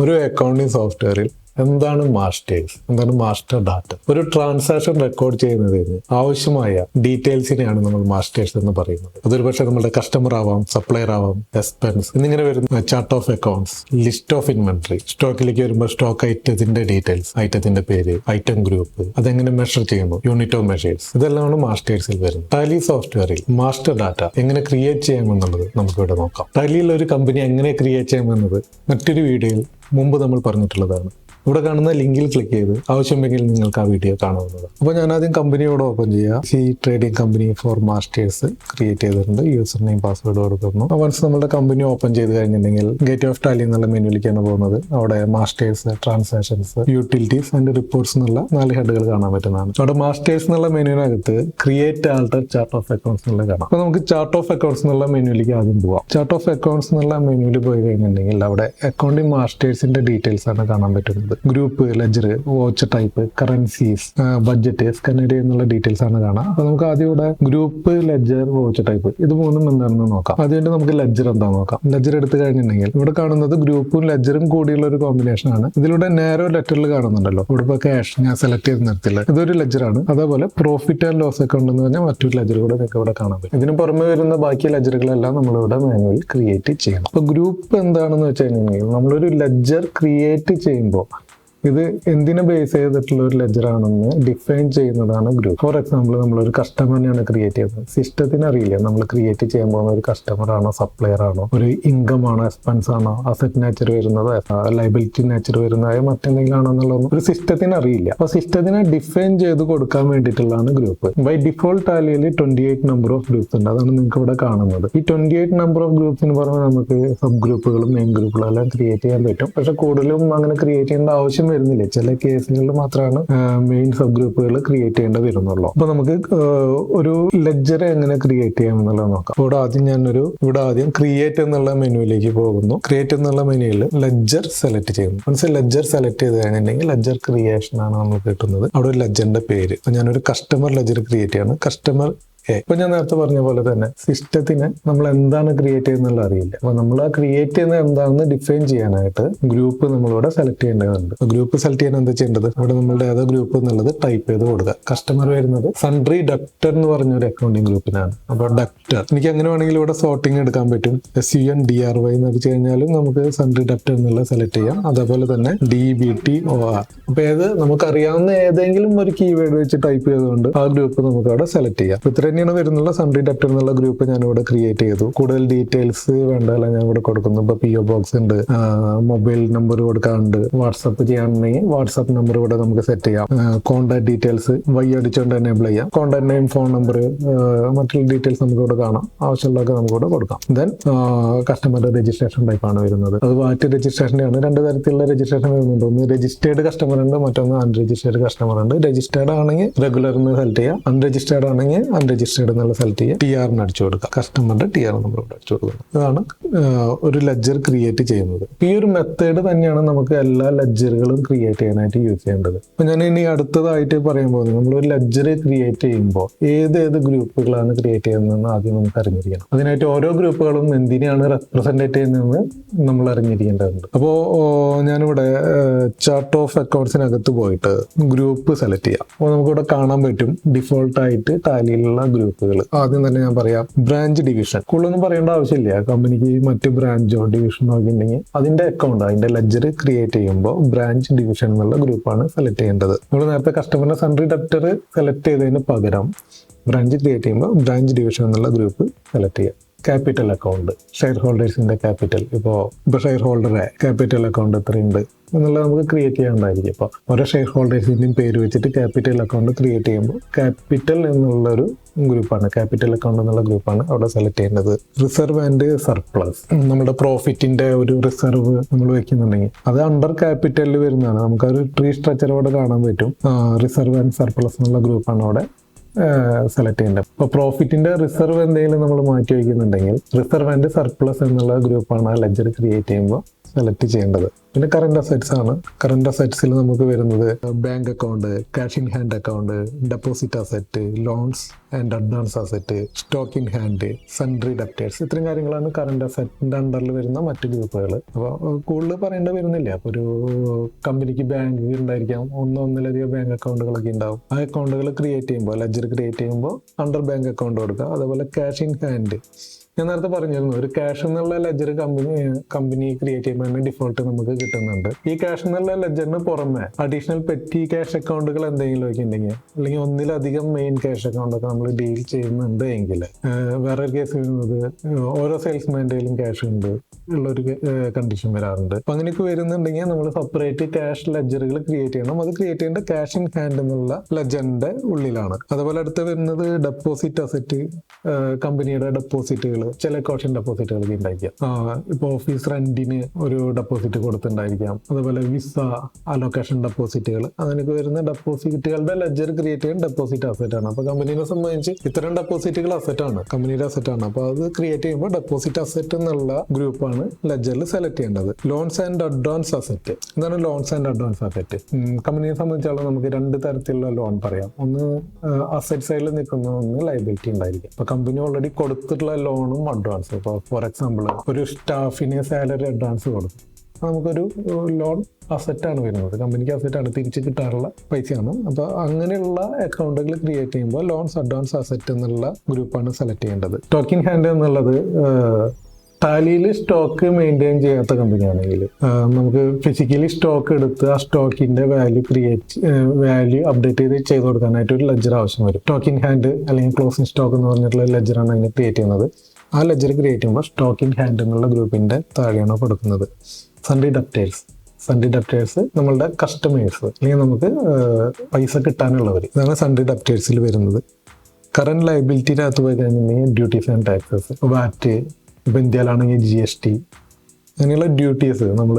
ഒരു അക്കൗണ്ടിങ് സോഫ്റ്റ്വെയറിൽ എന്താണ് മാസ്റ്റേഴ്സ്, എന്താണ് മാസ്റ്റർ ഡാറ്റ? ഒരു ട്രാൻസാക്ഷൻ റെക്കോർഡ് ചെയ്യുന്നതിന് ആവശ്യമായ ഡീറ്റെയിൽസിനെയാണ് നമ്മൾ മാസ്റ്റേഴ്സ് എന്ന് പറയുന്നത്. അതൊരു പക്ഷേ നമ്മുടെ കസ്റ്റമർ ആവാം, സപ്ലയർ ആവാം, എക്സ്പെൻസ് എന്നിങ്ങനെ വരുന്ന chart of accounts, list of inventory, സ്റ്റോക്കിലേക്ക് വരുമ്പോൾ സ്റ്റോക്ക് ഐറ്റത്തിന്റെ ഡീറ്റെയിൽസ്, ഐറ്റത്തിന്റെ പേര്, ഐറ്റം ഗ്രൂപ്പ്, അതെങ്ങനെ മെഷർ ചെയ്യുന്നു, യൂണിറ്റ് ഓഫ് മെഷേഴ്സ്, ഇതെല്ലാമാണ് മാസ്റ്റേഴ്സിൽ വരുന്നത്. ടാലി സോഫ്റ്റ്വെയറിൽ മാസ്റ്റർ ഡാറ്റ എങ്ങനെ ക്രിയേറ്റ് ചെയ്യാമെന്നുള്ളത് നമുക്കിവിടെ നോക്കാം. ടാലിയിൽ ഒരു കമ്പനി എങ്ങനെ ക്രിയേറ്റ് ചെയ്യാമെന്നത് മറ്റൊരു വീഡിയോയിൽ മുമ്പ് നമ്മൾ പറഞ്ഞിട്ടുള്ളതാണ്. ഇവിടെ കാണുന്ന ലിങ്കിൽ ക്ലിക്ക് ചെയ്ത് ആവശ്യമെങ്കിൽ നിങ്ങൾക്ക് ആ വീഡിയോ കാണാവുന്നതാണ്. അപ്പോൾ ഞാൻ ആദ്യം കമ്പനിയോട് ഓപ്പൺ ചെയ്യുക. C trading company for masters create ചെയ്തിട്ടുണ്ട്. യൂസർ നെയിം പാസ്വേഡ് കൊടുക്കുന്നു. വൺസ് നമ്മുടെ കമ്പനി ഓപ്പൺ ചെയ്ത് കഴിഞ്ഞിട്ടുണ്ടെങ്കിൽ ഗേറ്റ് ഓഫ് ടാലി എന്നുള്ള മെനുവിലേക്കാണ് പോകുന്നത്. അവിടെ masters, transactions, utilities and reports എന്നുള്ള 4 ഹെഡുകൾ കാണാൻ പറ്റുന്നതാണ്. അവിടെ മാസ്റ്റേഴ്സ് എന്നുള്ള മെനുവിനകത്ത് create alter chart of accounts എന്നുള്ള കാണാം. അപ്പോൾ നമുക്ക് ചാർട്ട് ഓഫ് അക്കൗണ്ട്സ് എന്നുള്ള മെനുവിലേക്ക് ആദ്യം പോവാം. ചാർട്ട് ഓഫ് അക്കൗണ്ട്സ് എന്നുള്ള മെനുവിൽ പോയി കഴിഞ്ഞിട്ടുണ്ടെങ്കിൽ അവിടെ അക്കൗണ്ടിംഗ് മാസ്റ്റേഴ്സിന്റെ ഡീറ്റെയിൽസ് ആണ് കാണാൻ പറ്റുന്നത്. Group, ledger, voucher type, currencies, budget, സ്കനഡി എന്നുള്ള ഡീറ്റെയിൽസ് ആണ് കാണാം. അപ്പൊ നമുക്ക് ആദ്യം ഇവിടെ ഗ്രൂപ്പ്, ലെജർ, വാച്ച് ടൈപ്പ് ഇത് മൂന്നും എന്താണെന്ന് നോക്കാം. ആദ്യമായിട്ട് നമുക്ക് ലെജർ എന്താണെന്ന് നോക്കാം. ലെജർ എടുത്തു കഴിഞ്ഞിട്ടുണ്ടെങ്കിൽ ഇവിടെ കാണുന്നത് ഗ്രൂപ്പും ലെജറും കൂടിയുള്ള ഒരു കോമ്പിനേഷൻ ആണ്. ഇതിലൂടെ നാരോ ലെറ്ററിൽ കാണുന്നുണ്ടല്ലോ. ഇവിടെ ഇപ്പോൾ ക്യാഷ് ഞാൻ സെലക്ട് ചെയ്ത് നിർത്തില്ല, ഇതൊരു ലെജറാണ്. അതേപോലെ പ്രോഫിറ്റ് ആൻഡ് ലോസ് അക്കൗണ്ട് എന്ന് പറഞ്ഞാൽ മറ്റൊരു ലെജർ കൂടെ നിങ്ങൾക്ക് ഇവിടെ കാണാൻ പറ്റും. ഇതിന് പുറമെ വരുന്ന ബാക്കി ലെജറുകളെല്ലാം നമ്മളിവിടെ മാനുവൽ ക്രിയേറ്റ് ചെയ്യണം. അപ്പൊ ഗ്രൂപ്പ് എന്താണെന്ന് വെച്ച് കഴിഞ്ഞിട്ടുണ്ടെങ്കിൽ നമ്മളൊരു ലെജർ ക്രിയേറ്റ് ചെയ്യുമ്പോൾ ഇത് എന്തിനെ ബേസ് ചെയ്തിട്ടുള്ള ഒരു ലെജർ ആണെന്ന് ഡിഫൈൻ ചെയ്യുന്നതാണ് ഗ്രൂപ്പ്. ഫോർ എക്സാമ്പിൾ, നമ്മളൊരു കസ്റ്റമറിനെയാണ് ക്രിയേറ്റ് ചെയ്യുന്നത്. സിസ്റ്റത്തിന് അറിയില്ല നമ്മൾ ക്രിയേറ്റ് ചെയ്യാൻ പോകുന്ന ഒരു കസ്റ്റമർ ആണോ, സപ്ലയർ ആണോ, ഒരു ഇൻകം ആണോ, എക്സ്പെൻസ് ആണോ, അസറ്റ് നേച്ചർ വരുന്നത്, ലൈബിലിറ്റി നേച്ചർ വരുന്നതായ മറ്റെന്തെങ്കിലും ആണോ എന്നുള്ളത് ഒരു സിസ്റ്റത്തിന് അറിയില്ല. അപ്പൊ സിസ്റ്റത്തിനെ ഡിഫൈൻ ചെയ്ത് കൊടുക്കാൻ വേണ്ടിയിട്ടുള്ളതാണ് ഗ്രൂപ്പ്. ബൈ ഡിഫോൾട്ട് ടാലിയിൽ 28 നമ്പർ ഓഫ് ഗ്രൂപ്പ്സ് ഉണ്ട്. അതാണ് നിങ്ങൾക്ക് ഇവിടെ കാണുന്നത്. ഈ 28 നമ്പർ ഓഫ് ഗ്രൂപ്പ്സിന് പുറമെ നമുക്ക് സബ് ഗ്രൂപ്പുകളും മെയിൻ ഗ്രൂപ്പുകളും എല്ലാം ക്രിയേറ്റ് ചെയ്യാൻ പറ്റും. പക്ഷെ കൂടുതലും അങ്ങനെ ക്രിയേറ്റ് ചെയ്യേണ്ട ആവശ്യം വരുന്നില്ല. ചില കേസുകളിൽ മാത്രമാണ് മെയിൻ സബ് ഗ്രൂപ്പുകൾ ക്രിയേറ്റ് ചെയ്യേണ്ടി വരുന്നുള്ളൂ. അപ്പൊ നമുക്ക് ഒരു ലെജർ എങ്ങനെ ക്രിയേറ്റ് ചെയ്യാം എന്നുള്ളത് നോക്കാം. ഇവിടെ ആദ്യം ക്രിയേറ്റ് എന്നുള്ള മെനുവിലേക്ക് പോകുന്നു. ക്രിയേറ്റ് എന്നുള്ള മെനുവിൽ ലെജർ സെലക്ട് ചെയ്യുന്നു. മനസ്സിൽ ലെജർ സെലക്ട് ചെയ്ത് കഴിഞ്ഞിട്ടുണ്ടെങ്കിൽ ലെജർ ക്രിയേഷൻ ആണ് നമുക്ക് കിട്ടുന്നത്. അവിടെ ഒരു ലെജറിന്റെ പേര്, ഞാനൊരു കസ്റ്റമർ ലെജർ ക്രിയേറ്റ് ചെയ്യാണ്. കസ്റ്റമർ ഇപ്പൊ ഞാൻ നേരത്തെ പറഞ്ഞ പോലെ തന്നെ സിസ്റ്റത്തിന് നമ്മൾ എന്താണ് ക്രിയേറ്റ് ചെയ്യുന്നുള്ള അറിയില്ല. അപ്പൊ നമ്മൾ ആ ക്രിയേറ്റ് ചെയ്യുന്നത് എന്താണെന്ന് ഡിഫൈൻ ചെയ്യാനായിട്ട് ഗ്രൂപ്പ് നമ്മളിവിടെ സെലക്ട് ചെയ്യേണ്ടതുണ്ട്. ഗ്രൂപ്പ് സെലക്ട് ചെയ്യാൻ എന്താ ചെയ്യേണ്ടത്? ഇവിടെ നമ്മളുടെ ഏതോ ഗ്രൂപ്പ് എന്നുള്ളത് ടൈപ്പ് ചെയ്ത് കൊടുക്കുക. കസ്റ്റമർ വരുന്നത് സൺട്രി ഡക്ടർ എന്ന് പറഞ്ഞ ഒരു അക്കൗണ്ടിങ് ഗ്രൂപ്പിനാണ്. അപ്പൊ ഡക്ടർ എനിക്ക് അങ്ങനെ വേണമെങ്കിൽ ഇവിടെ സോർട്ടിങ് എടുക്കാൻ പറ്റും. SUNDRY എന്ന് വെച്ച് കഴിഞ്ഞാലും നമുക്ക് സൺട്രി ഡക്ടർ എന്നുള്ളത് സെലക്ട് ചെയ്യാം. അതേപോലെ തന്നെ DBTOR. അപ്പൊ നമുക്കറിയാവുന്ന ഏതെങ്കിലും ഒരു കീവേഡ് വെച്ച് ടൈപ്പ് ചെയ്തുകൊണ്ട് ആ ഗ്രൂപ്പ് നമുക്ക് അവിടെ സെലക്ട് ചെയ്യാം. ഇത്ര തന്നെയാണ് വരുന്നുള്ള സൺട്രി ഡക്ടർ എന്നുള്ള ഗ്രൂപ്പ് ഞാനിവിടെ ക്രിയേറ്റ് ചെയ്തു. കൂടുതൽ ഡീറ്റെയിൽസ് വേണ്ടല്ല ഞാൻ ഇവിടെ കൊടുക്കുന്നു. ഇപ്പൊ PO ബോക്സ് ഉണ്ട്, മൊബൈൽ നമ്പർ കൊടുക്കാറുണ്ട്, വാട്സപ്പ് ചെയ്യാനുണ്ടെങ്കിൽ വാട്സപ്പ് നമ്പർ ഇവിടെ നമുക്ക് സെറ്റ് ചെയ്യാം. കോൺടാക്ട് ഡീറ്റെയിൽസ് അടിച്ചുകൊണ്ട് എനേബിൾ ചെയ്യാം. കോൺടാക്ട് നെയിം, ഫോൺ നമ്പർ, മറ്റുള്ള ഡീറ്റെയിൽസ് നമുക്ക് ഇവിടെ കാണാം. ആവശ്യമുള്ളതൊക്കെ നമുക്ക് ഇവിടെ കൊടുക്കാം. ദെൻ കസ്റ്റമറുടെ രജിസ്ട്രേഷൻ ടൈപ്പ് ആണ് വരുന്നത്. അത് വാറ്റ് രജിസ്ട്രേഷൻ്റെ ആണ്. 2 തരത്തിലുള്ള രജിസ്ട്രേഷൻ വരുന്നുണ്ട്. ഒന്ന് രജിസ്റ്റേർഡ് കസ്റ്റമർ ഉണ്ട്, മറ്റൊന്ന് അൺരജിസ്റ്റേർഡ് കസ്റ്റമർ ഉണ്ട്. രജിസ്റ്റേർഡ് ആണെങ്കിൽ റെഗുലർ എന്ന് സെലക്ട് ചെയ്യാം. അൺരജിസ്റ്റേർഡ് ആണെങ്കിൽ അൺരജിസ്റ്റേർഡ് എന്നുള്ള സെലക്ട് ചെയ്യുക. TR അടിച്ചു കൊടുക്കുക. കസ്റ്റമറുടെ TR നമ്പർ ഇവിടെ അടിച്ചു കൊടുക്കുന്നത്. ഇതാണ് ഒരു ലെജർ ക്രിയേറ്റ് ചെയ്യുന്നത്. ഈ ഒരു മെത്തേഡ് തന്നെയാണ് നമുക്ക് എല്ലാ ലെജറുകളും ക്രിയേറ്റ് ചെയ്യാനായിട്ട് യൂസ് ചെയ്യേണ്ടത്. അപ്പൊ ഞാൻ ഇനി അടുത്തതായിട്ട് പറയാൻ പോകുന്നത്, നമ്മളൊരു ലെജർ ക്രിയേറ്റ് ചെയ്യുമ്പോൾ ഏത് ഗ്രൂപ്പുകളാണ് ക്രിയേറ്റ് ചെയ്യുന്നതെന്ന് ആദ്യം നമുക്ക് അറിഞ്ഞിരിക്കണം. അതിനായിട്ട് ഓരോ ഗ്രൂപ്പുകളും എന്തിനാണ് റെപ്രസെന്റ് ചെയ്യുന്നതെന്ന് നമ്മൾ അറിഞ്ഞിരിക്കേണ്ടതുണ്ട്. അപ്പോൾ ഞാനിവിടെ ചാർട്ട് ഓഫ് അക്കൗണ്ട്സിനകത്ത് പോയിട്ട് ഗ്രൂപ്പ് സെലക്ട് ചെയ്യാം. അപ്പോൾ നമുക്കിവിടെ കാണാൻ പറ്റും ഡിഫോൾട്ടായിട്ട് ടാലിയിലുള്ള ഗ്രൂപ്പുകൾ. ആദ്യം തന്നെ ഞാൻ പറയാം, ബ്രാഞ്ച് ഡിവിഷൻ. കൂടുതലൊന്നും പറയേണ്ട ആവശ്യമില്ല. കമ്പനിക്ക് മറ്റ് ബ്രാഞ്ചോ ഡിവിഷനോ ഒക്കെ ഉണ്ടെങ്കിൽ അതിന്റെ അക്കൗണ്ട്, അതിന്റെ ലെജർ ക്രിയേറ്റ് ചെയ്യുമ്പോൾ ബ്രാഞ്ച് ഡിവിഷൻ എന്നുള്ള ഗ്രൂപ്പാണ് സെലക്ട് ചെയ്യേണ്ടത്. നമ്മൾ നേരത്തെ കസ്റ്റമറിന്റെ സൺട്രി ഡക്ടർ സെലക്ട് ചെയ്തതിന് പകരം ബ്രാഞ്ച് ക്രിയേറ്റ് ചെയ്യുമ്പോൾ ബ്രാഞ്ച് ഡിവിഷൻ എന്നുള്ള ഗ്രൂപ്പ് സെലക്ട് ചെയ്യാം. ക്യാപിറ്റൽ അക്കൗണ്ട്, ഷെയർ ഹോൾഡേഴ്സിന്റെ ക്യാപിറ്റൽ. ഇപ്പോൾ ഷെയർ ഹോൾഡറെ ക്യാപിറ്റൽ അക്കൗണ്ട് എത്രയുണ്ട് എന്നുള്ളത് നമുക്ക് ക്രിയേറ്റ് ചെയ്യാനുണ്ടായിരിക്കും. അപ്പോൾ ഓരോ ഷെയർ ഹോൾഡേഴ്സിന്റെയും പേര് വെച്ചിട്ട് ക്യാപിറ്റൽ അക്കൗണ്ട് ക്രിയേറ്റ് ചെയ്യുമ്പോൾ ക്യാപിറ്റൽ എന്നുള്ളൊരു ഗ്രൂപ്പാണ്, ക്യാപിറ്റൽ അക്കൗണ്ട് എന്നുള്ള ഗ്രൂപ്പാണ് അവിടെ സെലക്ട് ചെയ്യേണ്ടത്. റിസർവ് ആൻഡ് സർപ്ലസ്, നമ്മുടെ പ്രോഫിറ്റിന്റെ ഒരു റിസർവ് നമ്മൾ വെക്കുന്നുണ്ടെങ്കിൽ അത് അണ്ടർ ക്യാപിറ്റലിൽ വരുന്നതാണ്. നമുക്കൊരു ട്രീ സ്ട്രക്ചർ അവിടെ കാണാൻ പറ്റും. റിസർവ് ആൻഡ് സർപ്ലസ് എന്നുള്ള ഗ്രൂപ്പാണ് അവിടെ സെലക്ട് ചെയ്യേണ്ടത്. അപ്പോൾ പ്രോഫിറ്റിന്റെ റിസർവ് എന്തെങ്കിലും നമ്മൾ മാറ്റി വയ്ക്കുന്നുണ്ടെങ്കിൽ റിസർവ് ആൻഡ് സർപ്ലസ് എന്നുള്ള ഗ്രൂപ്പാണ് ലെജർ ക്രിയേറ്റ് ചെയ്യുമ്പോൾ സെലക്ട് ചെയ്യേണ്ടത്. പിന്നെ കറണ്ട് അസറ്റ്സ് ആണ്. കറണ്ട് അസറ്റ്സിൽ നമുക്ക് വരുന്നത് bank account, cash in hand account, deposit asset, loans and advance asset, stock in hand, sundry debtors. ഇത്രയും കാര്യങ്ങളാണ് കറണ്ട് അസറ്റിന്റെ അണ്ടറിൽ വരുന്ന മറ്റു ഗ്രൂപ്പുകൾ. അപ്പോൾ കൂടുതൽ പറയേണ്ടി വരുന്നില്ല. അപ്പോൾ ഒരു കമ്പനിക്ക് ബാങ്ക് ഉണ്ടായിരിക്കാം, ഒന്നിലധികം ബാങ്ക് അക്കൗണ്ടുകളൊക്കെ ഉണ്ടാവും. ആ അക്കൗണ്ടുകൾ ക്രിയേറ്റ് ചെയ്യുമ്പോൾ, ലെഡ്ജർ ക്രിയേറ്റ് ചെയ്യുമ്പോൾ അണ്ടർ ബാങ്ക് അക്കൗണ്ട് കൊടുക്കുക. അതേപോലെ ക്യാഷ് ഇൻ ഹാൻഡ്, ഞാൻ നേരത്തെ പറഞ്ഞിരുന്നു, ഒരു ക്യാഷ് എന്നുള്ള ലെഡ്ജർ കമ്പനി ക്രിയേറ്റ് ചെയ്യുമ്പോൾ തന്നെ ഡിഫോൾട്ട് നമുക്ക് കിട്ടുന്നുണ്ട്. ഈ ക്യാഷ് എന്നുള്ള ലെഡ്ജറിന് പുറമെ അഡീഷണൽ പെറ്റി ക്യാഷ് അക്കൗണ്ടുകൾ എന്തെങ്കിലും ഒക്കെ ഉണ്ടെങ്കിൽ, അല്ലെങ്കിൽ ഒന്നിലധികം മെയിൻ ക്യാഷ് അക്കൗണ്ട് ഒക്കെ നമ്മൾ ഡീൽ ചെയ്യുന്നുണ്ട് എങ്കിൽ, വേറൊരു കേസ് വരുന്നത് ഓരോ സെയിൽസ്മാൻ്റെയിലും ക്യാഷ് ഉണ്ട് ഉള്ളൊരു കണ്ടീഷൻ വരാറുണ്ട്. അപ്പൊ അങ്ങനെയൊക്കെ വരുന്നുണ്ടെങ്കിൽ നമ്മൾ സെപ്പറേറ്റ് ക്യാഷ് ലെഡ്ജറുകൾ ക്രിയേറ്റ് ചെയ്യണം. അത് ക്രിയേറ്റ് ചെയ്യേണ്ട ക്യാഷ് ഇൻ ഹാൻഡ് എന്നുള്ള ലെഡ്ജറിന്റെ ഉള്ളിലാണ്. അതുപോലെ അടുത്ത് വരുന്നത് ഡെപ്പോസിറ്റ് അസറ്റ്, കമ്പനിയുടെ ഡെപ്പോസിറ്റുകൾ, ചില കോഷൻ ഡെപ്പോസിറ്റുകളൊക്കെ ഉണ്ടായിരിക്കാം. ഇപ്പൊ ഓഫീസ് റെന്റിന് ഒരു ഡെപ്പോസിറ്റ് കൊടുത്തിട്ടുണ്ടായിരിക്കാം. അതുപോലെ വിസ അലൊക്കേഷൻ ഡെപ്പോസിറ്റുകൾ, അങ്ങനെയൊക്കെ വരുന്ന ഡെപ്പോസിറ്റുകളുടെ ലെഡ്ജർ ക്രിയേറ്റ് ചെയ്യാൻ ഡെപ്പോസിറ്റ് അസറ്റ് ആണ്. അപ്പൊ കമ്പനീനെ സംബന്ധിച്ച് ഇത്തരം ഡെപ്പോസിറ്റുകൾ അസറ്റ് ആണ്, കമ്പനിയുടെ അസറ്റ് ആണ്. അപ്പൊ അത് ക്രിയേറ്റ് ചെയ്യുമ്പോൾ ഡെപ്പോസിറ്റ് അസറ്റ് എന്നുള്ള ഗ്രൂപ്പാണ് ലെഡ്ജറിൽ സെലക്ട് ചെയ്യേണ്ടത്. Loans and advance asset. എന്താണ് ലോൺസ് ആൻഡ് അഡ്വാൻസ് അസറ്റ്? കമ്പനിയെ സംബന്ധിച്ചാലും നമുക്ക് രണ്ട് തരത്തിലുള്ള ലോൺ പറയാം. ഒന്ന് അസറ്റ് സൈഡിൽ നിൽക്കുന്ന, ഒന്ന് ലയബിലിറ്റി ഉണ്ടായിരിക്കും. അപ്പൊ കമ്പനി ഓൾറെഡി കൊടുത്തിട്ടുള്ള ലോണും അഡ്വാൻസ്. ഇപ്പോൾ ഫോർ എക്സാമ്പിൾ ഒരു സ്റ്റാഫിന് സാലറി അഡ്വാൻസ് കൊടുക്കും, നമുക്കൊരു ലോൺ അസറ്റാണ് വരുന്നത്, കമ്പനിക്ക് അസറ്റാണ്, തിരിച്ച് കിട്ടാറുള്ള പൈസയാണ്. അപ്പോൾ അങ്ങനെയുള്ള അക്കൗണ്ടുകൾ ക്രിയേറ്റ് ചെയ്യുമ്പോൾ ലോൺസ് അഡ്വാൻസ് അസറ്റ് എന്നുള്ള ഗ്രൂപ്പാണ് സെലക്ട് ചെയ്യേണ്ടത്. സ്റ്റോക്ക് ഇൻ ഹാൻഡ് എന്നുള്ളത് ടാലിയിൽ സ്റ്റോക്ക് മെയിൻറ്റെയിൻ ചെയ്യാത്ത കമ്പനിയാണെങ്കിൽ നമുക്ക് ഫിസിക്കലി സ്റ്റോക്ക് എടുത്ത് ആ സ്റ്റോക്കിന്റെ വാല്യൂ അപ്ഡേറ്റ് ചെയ്ത് കൊടുക്കാനായിട്ട് ഒരു ലെഡ്ജർ ആവശ്യം വരും. സ്റ്റോക്ക് ഇൻ ഹാൻഡ് അല്ലെങ്കിൽ ക്ലോസിംഗ് സ്റ്റോക്ക് എന്ന് പറഞ്ഞിട്ടുള്ള ലെഡ്ജറാണ് അതിനെ ക്രിയേറ്റ് ചെയ്യുന്നത്. ആ ലെഡ്ജർ ക്രിയേറ്റ് ചെയ്യുമ്പോൾ സ്റ്റോക്ക് ഇൻ ഹാൻഡ് എന്നുള്ള ഗ്രൂപ്പിന്റെ താഴെയാണ് കൊടുക്കുന്നത്. സൺട്രി ഡെപ്റ്റേഴ്സ് നമ്മളുടെ കസ്റ്റമേഴ്സ്, അല്ലെങ്കിൽ നമുക്ക് പൈസ കിട്ടാനുള്ളവർ, ഇതാണ് സൺട്രി ഡെപ്റ്റേഴ്സിൽ വരുന്നത്. കറന്റ് ലയബിലിറ്റിയിനകത്ത് പോയി കഴിഞ്ഞിട്ടുണ്ടെങ്കിൽ ഡ്യൂട്ടീസ് ആൻഡ് ടാക്സസ്, വാറ്റ്, ഇപ്പം ഇന്ത്യയിലാണെങ്കിൽ GST, അങ്ങനെയുള്ള ഡ്യൂട്ടീസ് നമ്മൾ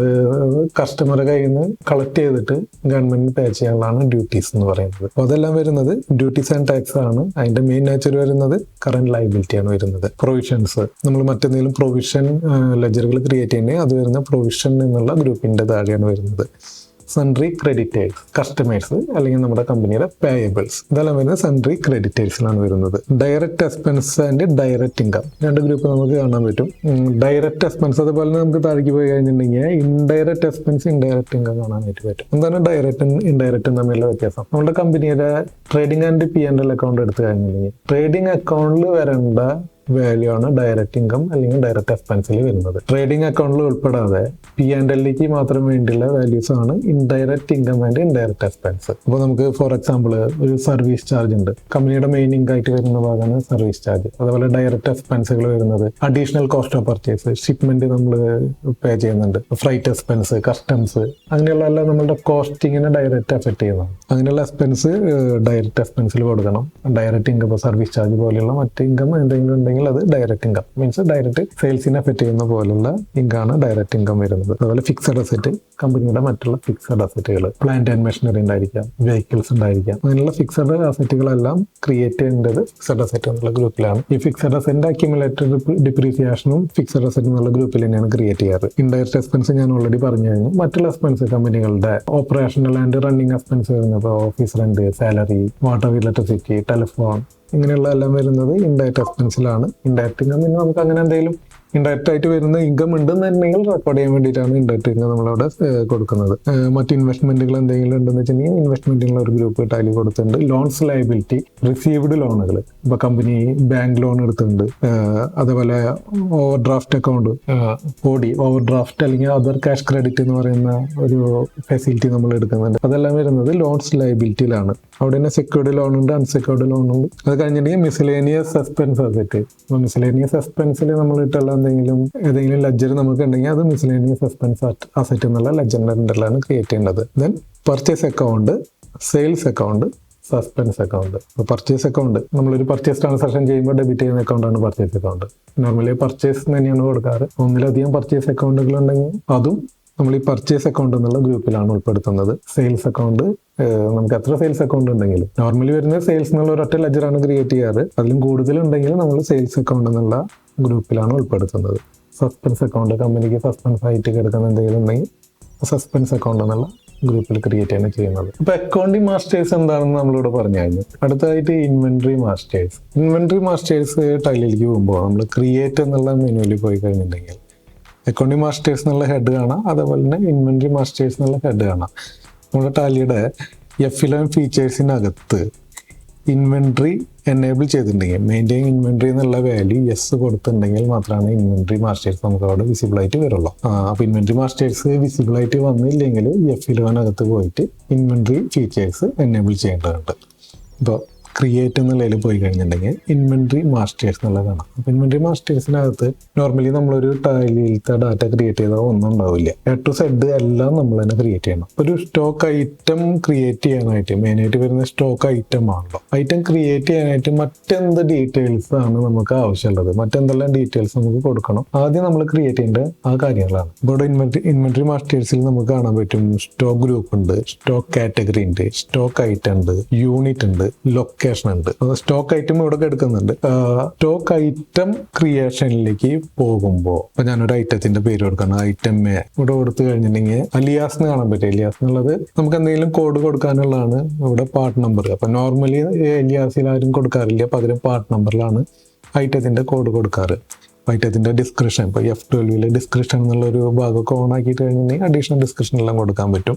കസ്റ്റമറുടെ കയ്യിൽ നിന്ന് കളക്ട് ചെയ്തിട്ട് ഗവൺമെന്റിന് പേ ചെയ്യാനുള്ളതാണ് ഡ്യൂട്ടീസ് എന്ന് പറയുന്നത്. അപ്പോൾ അതെല്ലാം വരുന്നത് ഡ്യൂട്ടീസ് ആൻഡ് ടാക്സ് ആണ്. അതിന്റെ മെയിൻ നേച്ചർ വരുന്നത് കറന്റ് ലയബിലിറ്റി ആണ് വരുന്നത്. പ്രൊവിഷൻസ്, നമ്മൾ മറ്റെന്തെങ്കിലും പ്രൊവിഷൻ ലെഡ്ജറുകൾ ക്രിയേറ്റ് ചെയ്യുന്നത് അത് വരുന്ന പ്രൊവിഷൻ എന്നുള്ള ഗ്രൂപ്പിന്റെ താഴെയാണ് വരുന്നത്. സൺട്രി ക്രെഡിറ്റേഴ്സ്, കസ്റ്റമേഴ്സ് അല്ലെങ്കിൽ നമ്മുടെ കമ്പനിയുടെ പേയബിൾസ്, ഇതെല്ലാം വരുന്നത് സൺട്രി ക്രെഡിറ്റേഴ്സിലാണ് വരുന്നത്. Direct expense and direct income, രണ്ട് ഗ്രൂപ്പ് നമുക്ക് കാണാൻ പറ്റും. ഡയറക്റ്റ് എക്സ്പെൻസ്, അതുപോലെ നമുക്ക് താഴേക്ക് പോയി കഴിഞ്ഞിട്ടുണ്ടെങ്കിൽ ഇൻഡയറക്റ്റ് എക്സ്പെൻസ്, ഇൻഡയറക്റ്റ് ഇൻകം കാണാനായിട്ട് പറ്റും. എന്താണ് ഡയറക്റ്റും ഇൻഡയറക്റ്റും തമ്മിലുള്ള വ്യത്യാസം? നമ്മുടെ കമ്പനിയുടെ ട്രേഡിംഗ് ആൻഡ് P&L അക്കൗണ്ട് എടുത്തു കഴിഞ്ഞിട്ടുണ്ടെങ്കിൽ ട്രേഡിംഗ് അക്കൗണ്ടിൽ വരേണ്ട വാല്യൂ ആണ് ഡയറക്റ്റ് ഇൻകം അല്ലെങ്കിൽ ഡയറക്റ്റ് എക്സ്പെൻസിൽ വരുന്നത്. ട്രേഡിംഗ് അക്കൗണ്ടിൽ ഉൾപ്പെടാതെ P&Lക്ക് മാത്രം വേണ്ടിയുള്ള വാല്യൂസ് ആണ് indirect income and indirect expense. അപ്പോൾ നമുക്ക് ഫോർ എക്സാമ്പിൾ ഒരു സർവീസ് ചാർജ് ഉണ്ട്, കമ്പനിയുടെ മെയിൻ ഇൻകം ആയിട്ട് വരുന്ന ഭാഗമാണ് സർവീസ് ചാർജ്. അതുപോലെ ഡയറക്റ്റ് എക്സ്പെൻസുകൾ വരുന്നത് additional cost of purchase, shipment നമ്മൾ പേ ചെയ്യുന്നുണ്ട്, ഫ്രൈറ്റ് എക്സ്പെൻസ്, കസ്റ്റംസ്, അങ്ങനെയുള്ള എല്ലാം നമ്മളുടെ കോസ്റ്റിങ്ങിനെ ഡയറക്റ്റ് എഫക്ട് ചെയ്യുന്നതാണ്. അങ്ങനെയുള്ള എക്സ്പെൻസ് ഡയറക്റ്റ് എക്സ്പെൻസിൽ കൊടുക്കണം. ഡയറക്റ്റ് ഇൻകം, സർവീസ് ചാർജ് പോലെയുള്ള മറ്റ് ഇൻകം എന്തെങ്കിലും ഉണ്ടെങ്കിൽ അത് ഡയറക്റ്റ് ഇൻകം, മീൻസ് ഡയറക്റ്റ് സെയിൽസിനെ എഫക്ട് ചെയ്യുന്ന പോലുള്ള ഇൻകമാണ് ഡയറക്റ്റ് ഇൻകം വരുന്നത്. അതുപോലെ ഫിക്സഡ് അസറ്റ്, കമ്പനിയുടെ മറ്റുള്ള ഫിക്സഡ് അസറ്റുകൾ, പ്ലാന്റ് ആൻഡ് മെഷീനറി ഉണ്ടായിരിക്കാം, വെഹിക്കിൾസ് ഉണ്ടായിരിക്കാം, അങ്ങനെയുള്ള ഫിക്സഡ് അസറ്റുകളെല്ലാം ക്രിയേറ്റ് ചെയ്യേണ്ടത് ഫിക്സഡ് അസറ്റ് എന്നുള്ള ഗ്രൂപ്പിലാണ്. ഈ ഫിക്സഡ് അസറ്റിന്റെ അക്യുമുലേറ്റഡ് ഡിപ്രീസിയേഷനും ഫിക്സഡ് അസറ്റ് എന്നുള്ള ഗ്രൂപ്പിൽ തന്നെയാണ് ക്രിയേറ്റ് ചെയ്യാറ്. ഇൻഡയറക്റ്റ് എക്സ്പെൻസ് ഞാൻ ഓൾറെഡി പറഞ്ഞു കഴിഞ്ഞു. മറ്റുള്ള എക്സ്പെൻസ് കമ്പനികളുടെ ഓപ്പറേഷണൽ ആൻഡ് റണ്ണിങ് എക്സ്പെൻസ് വരുന്നത് office rent, salary, water, electricity, telephone, ഇങ്ങനെയുള്ള എല്ലാം വരുന്നത് ഇൻഡയറക്റ്റ് എക്സ്പെൻസിലാണ്. ഇൻഡയറക്റ്റ് ഇൻകം പിന്നെ നമുക്ക് അങ്ങനെ എന്തെങ്കിലും ഇൻഡയറക്റ്റ് ആയിട്ട് വരുന്ന ഇൻകം ഉണ്ടെന്നുണ്ടെങ്കിൽ റെക്കോർഡ് ചെയ്യാൻ വേണ്ടിയിട്ടാണ് ഇൻഡയറക്റ്റ് ഇൻകം നമ്മളവിടെ കൊടുക്കുന്നത്. മറ്റ് ഇൻവെസ്റ്റ്മെന്റുകൾ എന്തെങ്കിലും ഉണ്ടെന്ന് വെച്ചിട്ടുണ്ടെങ്കിൽ ഇൻവെസ്റ്റ്മെന്റിനുള്ള ഒരു ഗ്രൂപ്പ് ടാലി കൊടുത്തിട്ടുണ്ട്. ലോൺസ് ലയബിലിറ്റി, റിസീവ്ഡ് ലോണുകൾ, ഇപ്പൊ കമ്പനി ബാങ്ക് ലോൺ എടുത്തിട്ടുണ്ട്, അതുപോലെ over draft account, over draft അല്ലെങ്കിൽ അതർ ക്യാഷ് ക്രെഡിറ്റ് എന്ന് പറയുന്ന ഒരു ഫെസിലിറ്റി നമ്മൾ എടുക്കുന്നുണ്ട്. അതെല്ലാം വരുന്നത് ലോൺസ് ലയബിലിറ്റിയിലാണ്. അവിടെ തന്നെ സെക്യൂർഡ് ലോൺ ഉണ്ട്, അൺസെക്യൂർഡ് ലോൺ ഉണ്ട്. അത് കഴിഞ്ഞിട്ടുണ്ടെങ്കിൽ മിസ്ലേനിയസ് എക്സ്പെൻസ് അസറ്റ്. അപ്പോൾ മിസ്ലേനിയസ് എക്സ്പെൻസിൽ നമ്മൾ ഇട്ടുള്ള ഏതെങ്കിലും ലെഡ്ജർ നമുക്ക് ഉണ്ടെങ്കിൽ അത് മിസ്ലേനിയസ് എക്സ്പെൻസ് അസറ്റ് എന്നുള്ള ലെഡ്ജറിന്റെ അണ്ടറിലാണ് ക്രിയേറ്റ് ചെയ്യേണ്ടത്. Then purchase account, sales account, suspense account. Purchase account നമ്മളൊരു പർച്ചേസ് ട്രാൻസാക്ഷൻ ചെയ്യുമ്പോൾ ഡെബിറ്റ് ചെയ്യുന്ന അക്കൗണ്ടാണ് പർച്ചേസ് അക്കൗണ്ട്. നോർമലി പർച്ചേസ് തന്നെയാണ് കൊടുക്കാറ്. ഒന്നിലധികം പർച്ചേസ് അക്കൗണ്ടുകൾ ഉണ്ടെങ്കിൽ അതും നമ്മൾ ഈ പർച്ചേസ് അക്കൗണ്ട് എന്നുള്ള ഗ്രൂപ്പിലാണ് ഉൾപ്പെടുത്തുന്നത്. സെയിൽസ് അക്കൗണ്ട്, നമുക്ക് എത്ര സെയിൽസ് അക്കൗണ്ട് ഉണ്ടെങ്കിലും നോർമലി വരുന്നത് സെയിൽസ് എന്നുള്ള ഒരൊറ്റ ലെഡ്ജറാണ് ക്രിയേറ്റ് ചെയ്യാറ്. അതിലും കൂടുതലുണ്ടെങ്കിൽ നമ്മൾ സെയിൽസ് അക്കൗണ്ട് എന്നുള്ള ഗ്രൂപ്പിലാണ് ഉൾപ്പെടുത്തുന്നത്. സസ്പെൻസ് അക്കൗണ്ട്, കമ്പനിക്ക് സസ്പെൻസ് ആയിട്ട് കിടക്കുന്ന എന്തെങ്കിലും ഉണ്ടെങ്കിൽ സസ്പെൻസ് അക്കൗണ്ട് എന്നുള്ള ഗ്രൂപ്പിൽ ക്രിയേറ്റ് ആണ് ചെയ്യുന്നത്. അപ്പോൾ അക്കൗണ്ടിങ് മാസ്റ്റേഴ്സ് എന്താണെന്ന് നമ്മളിവിടെ പറഞ്ഞു കഴിഞ്ഞു. അടുത്തതായിട്ട് ഇൻവെന്ററി മാസ്റ്റേഴ്സ്. ഇൻവെന്ററി മാസ്റ്റേഴ്സ് ടൈലിലേക്ക് പോകുമ്പോൾ നമ്മൾ ക്രിയേറ്റ് എന്നുള്ള മെനുവിൽ പോയി കഴിഞ്ഞിട്ടുണ്ടെങ്കിൽ അക്കൗണ്ടിങ് മാസ്റ്റേഴ്സ് എന്നുള്ള ഹെഡ് കാണാം, അതേപോലെ തന്നെ ഇൻവെന്ററി മാസ്റ്റേഴ്സ് എന്നുള്ള ഹെഡ് കാണാം. നമ്മുടെ ടാലിയുടെ F11 ഫീച്ചേഴ്സിനകത്ത് ഇൻവെന്ററി എനേബിൾ ചെയ്തിട്ടുണ്ടെങ്കിൽ, മെയിൻറ്റെയിൻ ഇൻവെന്ററി എന്നുള്ള വാല്യൂ യെസ് കൊടുത്തിട്ടുണ്ടെങ്കിൽ മാത്രമാണ് ഇൻവെന്ററി മാസ്റ്റേഴ്സ് നമുക്ക് അവിടെ വിസിബിൾ ആയിട്ട് വരുള്ളൂ. അപ്പോൾ ഇൻവെന്ററി മാസ്റ്റേഴ്സ് വിസിബിൾ ആയിട്ട് വന്നില്ലെങ്കിൽ F11 അകത്ത് പോയിട്ട് ഇൻവെന്ററി ഫീച്ചേഴ്സ് എനേബിൾ ചെയ്യേണ്ടതുണ്ട്. ഇപ്പോൾ ക്രിയേറ്റ് എന്നുള്ളതിൽ പോയി കഴിഞ്ഞിട്ടുണ്ടെങ്കിൽ ഇൻവെന്ററി മാസ്റ്റേഴ്സ് എന്നുള്ളത് കാണാം. അപ്പോൾ ഇൻവെന്ററി മാസ്റ്റേഴ്സിനകത്ത് നോർമലി നമ്മളൊരു ടൈലിലത്തെ ഡാറ്റ ക്രിയേറ്റ് ചെയ്താൽ ഒന്നും ഉണ്ടാവില്ല. A to Z എല്ലാം നമ്മൾ തന്നെ ക്രിയേറ്റ് ചെയ്യണം. ഒരു സ്റ്റോക്ക് ഐറ്റം ക്രിയേറ്റ് ചെയ്യാനായിട്ട് മെയിനായിട്ട് വരുന്ന സ്റ്റോക്ക് ഐറ്റം ആണല്ലോ. ഐറ്റം ക്രിയേറ്റ് ചെയ്യാനായിട്ട് മറ്റെന്ത് ഡീറ്റെയിൽസ് ആണ് നമുക്ക് ആവശ്യമുള്ളത്, മറ്റെന്തെല്ലാം ഡീറ്റെയിൽസ് നമുക്ക് കൊടുക്കണം, ആദ്യം നമ്മൾ ക്രിയേറ്റ് ചെയ്യേണ്ട ആ കാര്യങ്ങളാണ്. ഇവിടെ ഇൻവെന്ററി മാസ്റ്റേഴ്സിൽ നമുക്ക് കാണാൻ പറ്റും സ്റ്റോക്ക് ഗ്രൂപ്പ് ഉണ്ട്, സ്റ്റോക്ക് കാറ്റഗറി ഉണ്ട്, സ്റ്റോക്ക് ഐറ്റം ഉണ്ട്, യൂണിറ്റ് ഉണ്ട്, ലൊക്കേഷൻ ഉണ്ട്. സ്റ്റോക്ക് ഐറ്റം ഇവിടെ എടുക്കുന്നുണ്ട്. സ്റ്റോക്ക് ഐറ്റം ക്രിയേഷനിലേക്ക് പോകുമ്പോൾ ഇപ്പൊ ഞാനൊരു ഐറ്റത്തിന്റെ പേര് കൊടുക്കണം, ഐറ്റം എ ഇവിടെ കൊടുത്തു കഴിഞ്ഞിട്ടുണ്ടെങ്കിൽ അലിയാസ് എന്ന് കാണാൻ പറ്റും. അലിയാസ് എന്നുള്ളത് നമുക്ക് എന്തെങ്കിലും കോഡ് കൊടുക്കാനുള്ളതാണ്. ഇവിടെ പാർട്ട് നമ്പർ. അപ്പൊ നോർമലി അലിയാസിൽ ആരും കൊടുക്കാറില്ല, പകരം പാർട്ട് നമ്പറിലാണ് ഐറ്റത്തിന്റെ കോഡ് കൊടുക്കാറ്. ഐറ്റത്തിന്റെ ഡിസ്ക്രിപ്ഷൻ, ഇപ്പോൾ F12 ഡിസ്ക്രിപ്ഷൻ എന്നുള്ള ഒരു ഭാഗമൊക്കെ ഓൺ ആക്കിയിട്ട് കഴിഞ്ഞിട്ടുണ്ടെങ്കിൽ അഡീഷണൽ ഡിസ്ക്രിപ്ഷൻ എല്ലാം കൊടുക്കാൻ പറ്റും.